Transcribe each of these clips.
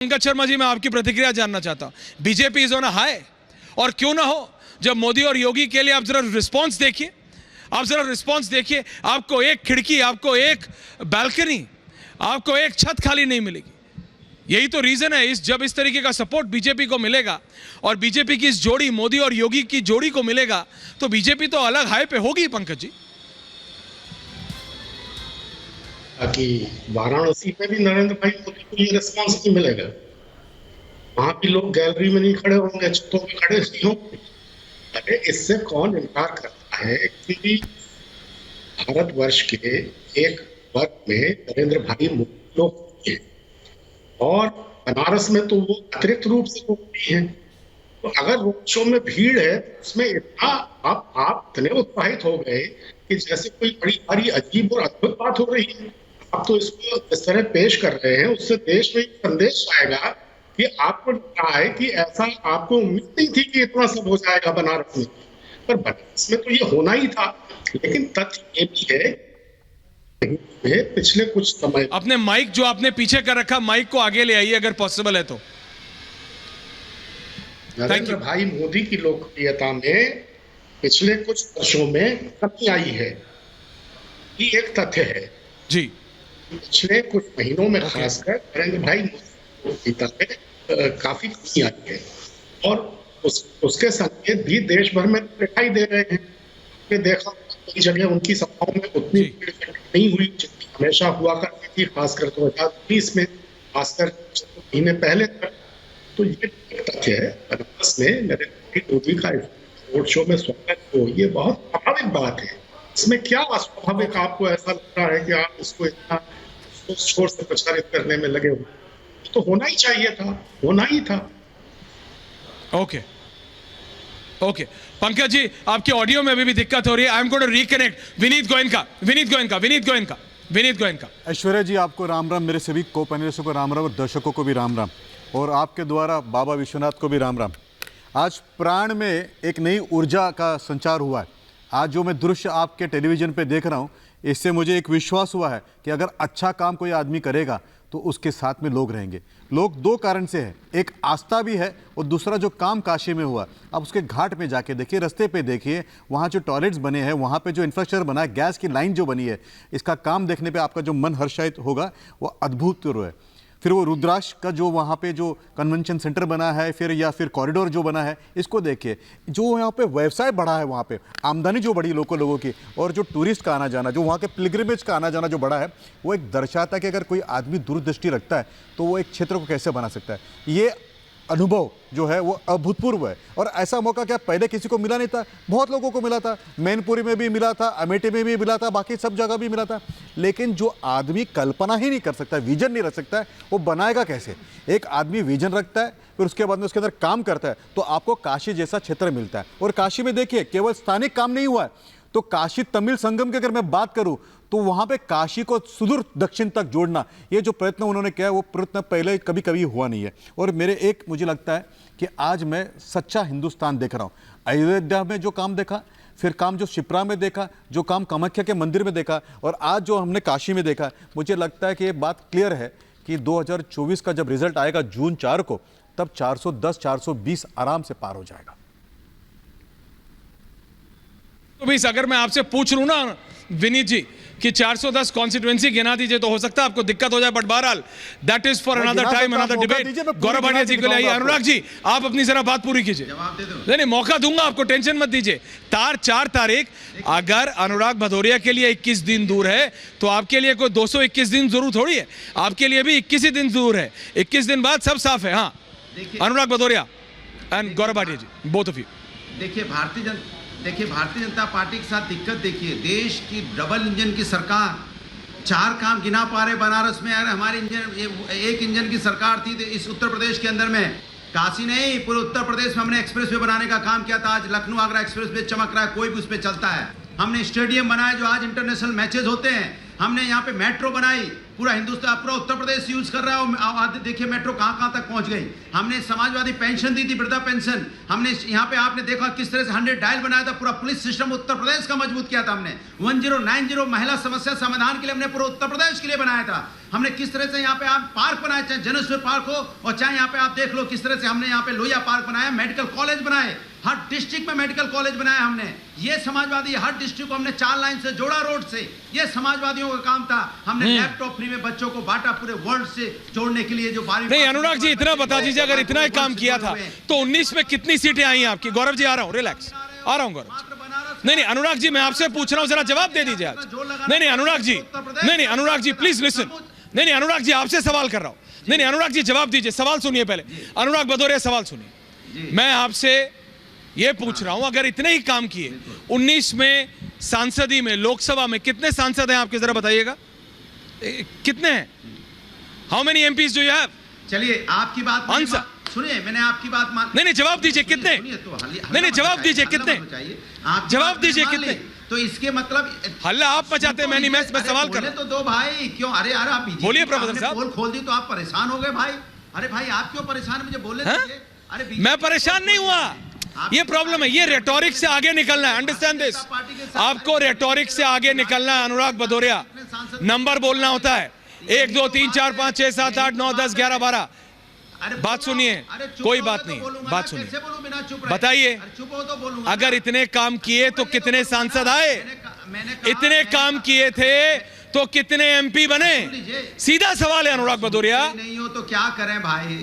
पंकज शर्मा जी, मैं आपकी प्रतिक्रिया जानना चाहता हूं। BJP is on a high, और क्यों ना हो, जब मोदी और योगी के लिए आप जरा रिस्पांस देखिए, आप जरा रिस्पांस देखिए। आपको एक खिड़की, आपको एक बालकनी, आपको एक छत खाली नहीं मिलेगी। यही तो रीजन है। जब इस तरीके का सपोर्ट बीजेपी को मिलेगा और बीजेपी की इस जोड़ी, मोदी और योगी की जोड़ी को मिलेगा, तो बीजेपी तो अलग हाई पे होगी पंकज जी। कि वाराणसी में भी नरेंद्र भाई मोदी को ये रिस्पॉन्स नहीं मिलेगा। वहां भी लोग गैलरी में नहीं खड़े होंगे, छतों पे खड़े नहीं होंगे। अरे इससे कौन इनकार करता है कि भारतवर्ष के एक वर्ग में नरेंद्र भाई मोदी लोग हैं, और बनारस में तो वो अतिरिक्त रूप से लोकप्रिय हैं। तो अगर रोड शो में भीड़ है, उसमें इतना आप इतने उत्साहित हो गए कि जैसे कोई बड़ी भारी अजीब और अद्भुत बात हो रही है। आप तो इसको इस तरह पेश कर रहे हैं, उससे देश में एक संदेश आएगा कि आपको कहा है कि ऐसा आपको उम्मीद नहीं थी कि इतना सब हो जाएगा बनारस में, पर बनारस में तो ये होना ही था। लेकिन तथ्य ये भी है, पिछले कुछ समय, अपने माइक जो आपने पीछे कर रखा, माइक को आगे ले आइए अगर पॉसिबल है तो। नरेंद्र भाई मोदी की लोकप्रियता में पिछले कुछ वर्षों में कमी आई है, ये एक तथ्य है जी। पिछले कुछ महीनों में खासकर नरेंद्र भाई लोकप्रियता में काफी कमी आई है, और उसके संकेत भी देश भर में दिखाई दे रहे हैं। आपने देखा कई जगह उनकी सभाओं में उतनी नहीं हुई जितनी हमेशा हुआ करती थी, खासकर 2019 में, खासकर महीने पहले तक। तो ये तथ्य है, बनारस में नरेंद्र भाई मोदी का रोड शो में स्वागत हो, ये बहुत स्वाभाविक बात है। इसमें क्या अस्वाभाविक आपको ऐसा लगता है कि आप इसको इतना शोर से प्रचारित करने में लगे हो? तो होना ही चाहिए था, होना ही था। ओके ओके पंकज जी, आपके ऑडियो में भी दिक्कत हो रही है। I am going to reconnect Vineet Goenka. Aishwarya ji, आपको राम राम, मेरे सभी को पैनलिस्टों को राम राम, और दर्शकों को भी राम राम, और आपके द्वारा बाबा विश्वनाथ को भी राम राम। आज प्राण में एक नई ऊर्जा का संचार हुआ है। आज जो मैं दृश्य आपके टेलीविज़न पे देख रहा हूँ, इससे मुझे एक विश्वास हुआ है कि अगर अच्छा काम कोई आदमी करेगा तो उसके साथ में लोग रहेंगे। लोग दो कारण से हैं, एक आस्था भी है, और दूसरा जो काम काशी में हुआ, अब उसके घाट में जाके देखिए, रास्ते पे देखिए, वहाँ जो टॉयलेट्स बने हैं, वहाँ पे जो इंफ्रास्ट्रक्चर बना है, गैस की लाइन जो बनी है, इसका काम देखने पे आपका जो मन हर्षित होगा वो अद्भुतपूर्व है। फिर वो रुद्राक्ष का जो वहाँ पे जो कन्वेंशन सेंटर बना है, फिर या फिर कॉरिडोर जो बना है, इसको देखिए। जो यहाँ पे व्यवसाय बढ़ा है, वहाँ पे आमदनी जो बढ़ी लोगों की, और जो टूरिस्ट का आना जाना, जो वहाँ के पिलग्रिमेज का आना जाना जो बढ़ा है, वो एक दर्शाता है कि अगर कोई आदमी दूरदृष्टि रखता है तो वो एक क्षेत्र को कैसे बना सकता है। ये अनुभव जो है वो अभूतपूर्व है, और ऐसा मौका क्या पहले किसी को मिला नहीं था? बहुत लोगों को मिला था, मैनपुरी में भी मिला था, अमेठी में भी मिला था, बाकी सब जगह भी मिला था। लेकिन जो आदमी कल्पना ही नहीं कर सकता, विजन नहीं रख सकता है, वो बनाएगा कैसे? एक आदमी विजन रखता है, फिर उसके बाद में उसके अंदर काम करता है, तो आपको काशी जैसा क्षेत्र मिलता है। और काशी में देखिए, केवल स्थानिक काम नहीं हुआ है, तो काशी तमिल संगम की अगर मैं बात करूं, तो वहां पे काशी को सुदूर दक्षिण तक जोड़ना, ये जो प्रयत्न उन्होंने किया, वो प्रयत्न पहले कभी कभी हुआ नहीं है। और मुझे लगता है कि आज मैं सच्चा हिंदुस्तान देख रहा हूँ। अयोध्या में जो काम देखा, फिर काम जो शिप्रा में देखा, जो काम कामाख्या के मंदिर में देखा, और आज जो हमने काशी में देखा, मुझे लगता है कि ये बात क्लियर है कि 2024 का जब रिजल्ट आएगा जून 4 को, तब 410-420 आराम से पार हो जाएगा। तो भी अगर मैं आपसे पूछ लूं ना विनीत जी कि 410 कॉन्स्टिट्यूएंसी गिना दीजिए, तो हो सकता है आपको दिक्कत हो जाए, बट बहरहाल that is for another time, another debate. Gaurav Bhatia ji को लिए अनुराग जी, आप अपनी जरा बात पूरी कीजिए। नहीं, मौका दूंगा आपको, टेंशन मत दीजिए। 4 तारीख, अगर अनुराग भदौरिया के लिए 21 दिन दूर है, तो आपके लिए कोई 221 दिन जरूर थोड़ी है, आपके लिए भी 21 ही दिन दूर है। 21 दिन बाद सब साफ है। हाँ, Anurag Bhadauria and Gaurav Bhatia ji, both of you. देखिए भारतीय जनता पार्टी के साथ दिक्कत देखिए, देश की डबल इंजन की सरकार, 4 काम गिना पा रहे बनारस में। यार हमारी एक इंजन की सरकार थी इस उत्तर प्रदेश के अंदर में, काशी नहीं, पूरे उत्तर प्रदेश में हमने एक्सप्रेस वे बनाने का काम किया था। आज लखनऊ आगरा एक्सप्रेस वे चमक रहा है, कोई भी उस पर चलता है। हमने स्टेडियम बनाए जो आज इंटरनेशनल मैचेस होते हैं, हमने यहाँ पे मेट्रो बनाई, पूरा हिंदुस्तान, पूरा उत्तर प्रदेश यूज कर रहा है। और देखिए मेट्रो कहां कहां तक पहुंच गई। हमने समाजवादी पेंशन दी थी, वृद्धा पेंशन। हमने यहाँ पे आपने देखा किस तरह से 100 डायल बनाया था, पूरा पुलिस सिस्टम उत्तर प्रदेश का मजबूत किया था हमने। 1090 महिला समस्या समाधान के लिए हमने पूरा उत्तर प्रदेश के लिए बनाया था। हमने किस तरह से यहाँ पे आप पार्क बनाए, चाहे जनेश्वर पार्क हो और चाहे यहाँ पे आप देख लो किस तरह से हमने यहाँ पे लोहिया पार्क बनाया, मेडिकल कॉलेज बनाए, हर डिस्ट्रिक्ट में मेडिकल कॉलेज बनाया हमने। ये समाजवादी हर डिस्ट्रिक्ट को हमने 4 लाइन से जोड़ा रोड से, ये समाजवादियों का काम था। हमने लैपटॉप फ्री में बच्चों को बांटा, पूरे वर्ल्ड से जोड़ने के लिए जो नहीं अनुराग जी इतना बता दीजिए, अगर इतना ही काम किया था तो 19 में कितनी सीटें आई आपकी? गौरव जी आ रहा हूँ, रिलैक्स, आ रहा हूँ गौरव। नहीं अनुराग जी मैं आपसे पूछ रहा हूँ, जरा जवाब दे दीजिए आज। नहीं अनुराग जी, नहीं अनुराग जी प्लीज लिसन। नहीं अनुराग जी आपसे सवाल कर रहा हूँ। नहीं अनुराग जी जवाब दीजिए, सवाल सुनिए पहले। अनुराग भदौरिया सवाल सुनिए। मैं आपसे ये पूछ रहा हूं, अगर इतने ही काम किए 19 में सांसदी में, लोकसभा में कितने सांसद हैं आपके, जरा बताइएगा कितने हैं? How many MPs do you have? चलिए आपकी बात सुनिए, मैंने आपकी बात मान। नहीं जवाब दीजिए कितने? नहीं जवाब दीजिए कितने? जवाब दीजिए कितने? तो इसके मतलब हल्ला आप मचाते हैं, मैं सवाल कर रहा हूं। तो दो भाई क्यों? अरे यार आप बोलिए प्रोफेसर साहब। पोल खोल दी तो आप परेशान हो गए भाई। अरे भाई आप क्यों परेशान? मुझे बोलने दीजिए। अरे मैं परेशान नहीं हुआ, ये प्रॉब्लम है, ये रेटोरिक से आगे निकलना है। अंडरस्टैंड दिस, आपको रेटोरिक से आगे निकलना है। अनुराग भदौरिया, नंबर बोलना होता है 1 2 3 4 5 6 7 8 9 10 11 12। बात सुनिए, कोई बात नहीं, बात सुनिए, बताइए अगर इतने काम किए तो कितने सांसद आए? इतने काम किए थे तो कितने एमपी बने? सीधा सवाल है अनुराग भदौरिया। नहीं हो तो क्या करें भाई?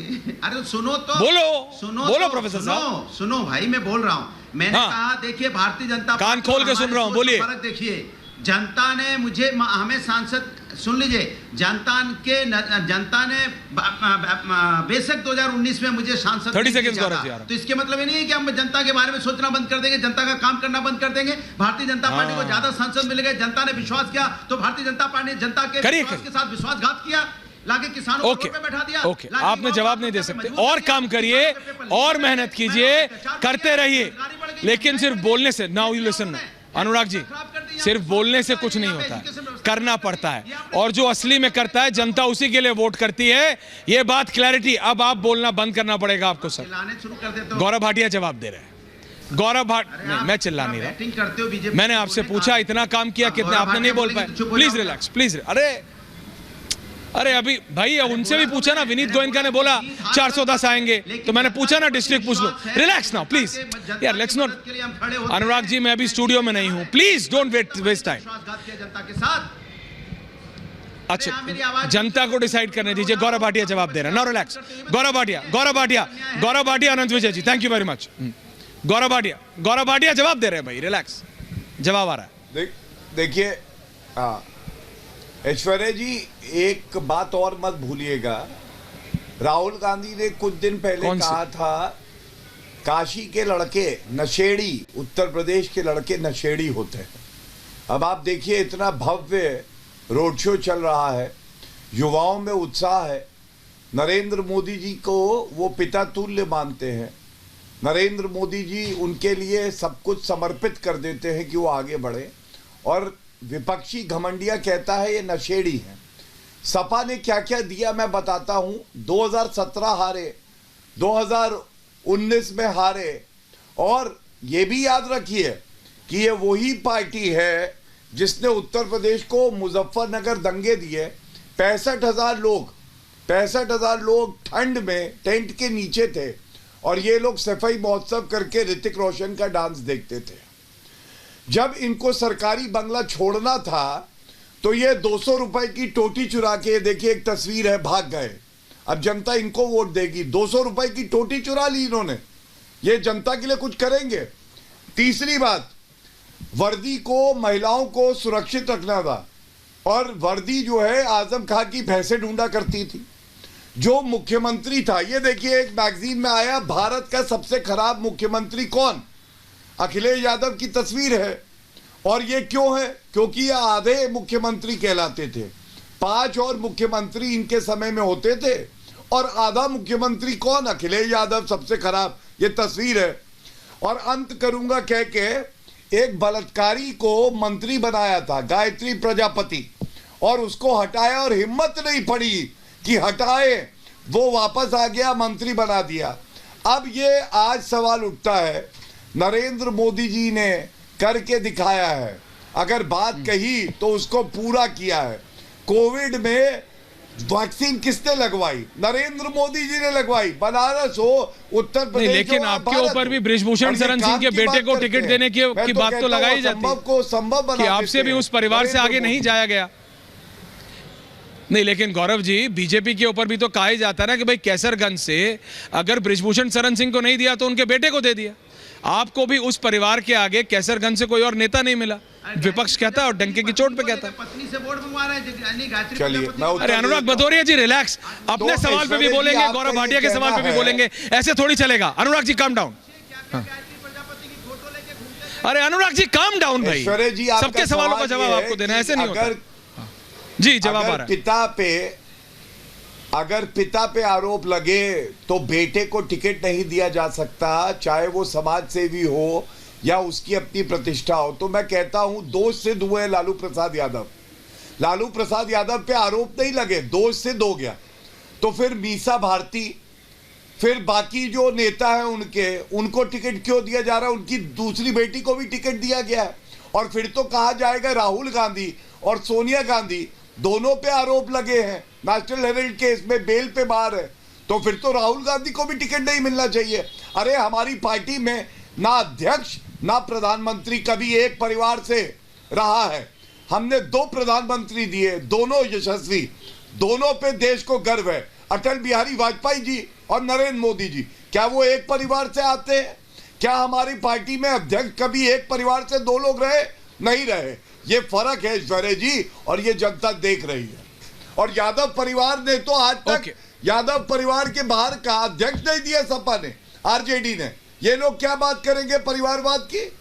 अरे सुनो तो, बोलो प्रोफेसर साहब, सुनो भाई, मैं बोल रहा हूँ। मैंने कहा देखिए भारतीय जनता पार्टी, कान खोल के सुन रहा हूँ, बोलिए। देखिए जनता ने मुझे, हमें सांसद, सुन लीजिए, जनता ने बेशक 2019 में मुझे सांसद 30 सेकंड्स गौरव जी, तो इसके मतलब ये नहीं है कि हम जनता के बारे में सोचना बंद कर देंगे, जनता का काम करना बंद कर देंगे। भारतीय जनता पार्टी को ज्यादा सांसद मिल गए, जनता ने विश्वास किया, तो भारतीय जनता पार्टी ने जनता के विश्वास के साथ विश्वासघात किया, लाके किसानों को रोड पे बैठा दिया। ओके, आपने जवाब नहीं दे सकते, और काम करिए और मेहनत कीजिए, करते रहिए, लेकिन सिर्फ बोलने से, now you listen Anurag ji, सिर्फ बोलने से कुछ नहीं होता है, करना पड़ता है, और जो असली में करता है जनता उसी के लिए वोट करती है। ये बात क्लैरिटी। अब आप बोलना बंद करना पड़ेगा आपको सर। गौरव भाटिया जवाब दे रहे हैं। गौरव भाटिया, मैं चिल्ला नहीं रहा, मैंने आपसे पूछा इतना काम किया कितने, आपने नहीं बोल पाए। Please relax, please. अरे अभी भाई उनसे भी पूछा ना, विनीत गोयनका ने बोला 410 आएंगे, तो मैंने पूछा ना डिस्ट्रिक्ट पूछ लो। रिलैक्स नाउ प्लीज यार, लेट्स नॉट। अनुराग जी मैं अभी स्टूडियो में नहीं हूं, प्लीज डोंट वेस्ट टाइम। अच्छा जनता को डिसाइड करने दीजिए। गौरव भाटिया जवाब दे रहे हैं, now relax. Gaurav Bhatia Anant Vijay ji, thank you very much. Gaurav Bhatia जवाब दे रहे हैं भाई, रिलैक्स, जवाब आ रहा है। देखिए ऐश्वर्या जी, एक बात और मत भूलिएगा, राहुल गांधी ने कुछ दिन पहले कहा था काशी के लड़के नशेड़ी, उत्तर प्रदेश के लड़के नशेड़ी होते हैं। अब आप देखिए इतना भव्य रोड शो चल रहा है, युवाओं में उत्साह है, नरेंद्र मोदी जी को वो पिता तुल्य मानते हैं, नरेंद्र मोदी जी उनके लिए सब कुछ समर्पित कर देते हैं कि वो आगे बढ़े, और विपक्षी घमंडिया कहता है ये नशेड़ी है। सपा ने क्या क्या दिया मैं बताता हूं। 2017 हारे, 2019 में हारे, और ये भी याद रखिए कि ये वही पार्टी है जिसने उत्तर प्रदेश को मुजफ्फरनगर दंगे दिए। 65,000 लोग ठंड में टेंट के नीचे थे, और ये लोग सफाई महोत्सव करके ऋतिक रोशन का डांस देखते थे। जब इनको सरकारी बंगला छोड़ना था तो ये 200 रुपए की टोटी चुरा के, देखिए एक तस्वीर है, भाग गए। अब जनता इनको वोट देगी। 200 रुपए की टोटी चुरा ली इन्होंने, ये जनता के लिए कुछ करेंगे? तीसरी बात, वर्दी को, महिलाओं को सुरक्षित रखना था, और वर्दी जो है आजम खां की भैंसे ढूंढा करती थी। जो मुख्यमंत्री था, ये देखिए एक मैगजीन में आया, भारत का सबसे खराब मुख्यमंत्री कौन? अखिलेश यादव की तस्वीर है। और ये क्यों है? क्योंकि ये आधे मुख्यमंत्री कहलाते थे। 5 और मुख्यमंत्री इनके समय में होते थे, और आधा मुख्यमंत्री कौन? अखिलेश यादव सबसे खराब, ये तस्वीर है। और अंत करूंगा कह के, एक बलात्कारी को मंत्री बनाया था, गायत्री प्रजापति, और उसको हटाया और हिम्मत नहीं पड़ी कि हटाए, वो वापस आ गया, मंत्री बना दिया। अब ये आज सवाल उठता है, नरेंद्र मोदी जी ने करके दिखाया है, अगर बात कही तो उसको पूरा किया है। कोविड में वैक्सीन किसने लगवाई? नरेंद्र मोदी जी ने लगवाई। बनारस हो, उत्तर नहीं, प्रदेश लेकिन हो, आपके भारत ऊपर हो। भी बृजभूषण और ये शरण सिंह काम के की बेटे बात को करते टिकट हैं। देने की मैं बात कहता तो लगाई हूं, जाती संभव को संभव बना कि आपसे देते भी हैं। उस परिवार से नरेंद्र आगे नहीं मोदी। जाया गया। नहीं, लेकिन गौरव जी, बीजेपी के ऊपर भी तो कहा ही जाता है ना कि भाई कैसरगंज से अगर बृजभूषण शरण सिंह को नहीं दिया तो उनके बेटे को दे दिया। आपको भी उस परिवार के आगे कैसरगंज से कोई और नेता नहीं मिला। विपक्ष कहता है और डंके की चोट पे कहता है। पत्नी से वोट मंगवा रहे हैं। चलिए, मैं अरे अनुराग भदौरिया जी रिलैक्स, अपने तो सवाल पे भी ऐश्वर्या जी, बोलेंगे, आपका गौरव ये भाटिया के सवाल पे कहना भी है- बोलेंगे, ऐसे थोड़ी चलेगा। Anurag ji calm down. अरे अनुराग जी काम डाउन भाई, ऐश्वर्या जी, आपका सबके सवालों का सवाल जवाब ये है आपको देना है, कि ऐसे नहीं होता। जी जवाब आ अगर रहा है। पिता पे आरोप लगे तो बेटे को टिकट नहीं दिया जा सकता, चाहे वो समाज सेवी हो या उसकी अपनी प्रतिष्ठा हो। तो मैं कहता हूं, दोष से दो है लालू प्रसाद यादव। लालू प्रसाद यादव पे आरोप नहीं लगे, दोष से दो गया। तो फिर मीसा भारती, फिर बाकी जो नेता है उनको टिकट क्यों दिया जा रहा है? उनकी दूसरी बेटी को भी टिकट दिया गया है। और फिर तो कहा जाएगा राहुल गांधी और सोनिया गांधी दोनों पे आरोप लगे हैं, नेशनल हेराल्ड केस में बेल पे बाहर है, तो फिर तो राहुल गांधी को भी टिकट नहीं मिलना चाहिए। अरे हमारी पार्टी में ना अध्यक्ष ना प्रधानमंत्री कभी एक परिवार से रहा है। हमने 2 प्रधानमंत्री दिए, दोनों यशस्वी, दोनों पे देश को गर्व है। अटल बिहारी वाजपेयी जी और नरेंद्र मोदी जी, क्या वो एक परिवार से आते हैं? क्या हमारी पार्टी में अध्यक्ष कभी एक परिवार से 2 लोग रहे? नहीं रहे। ये फर्क है ऐश्वर्या जी, और ये जनता देख रही है। और यादव परिवार ने तो आज तक यादव परिवार के बाहर का अध्यक्ष नहीं दिया सपा ने, आरजेडी ने। ये लोग क्या बात करेंगे परिवारवाद की?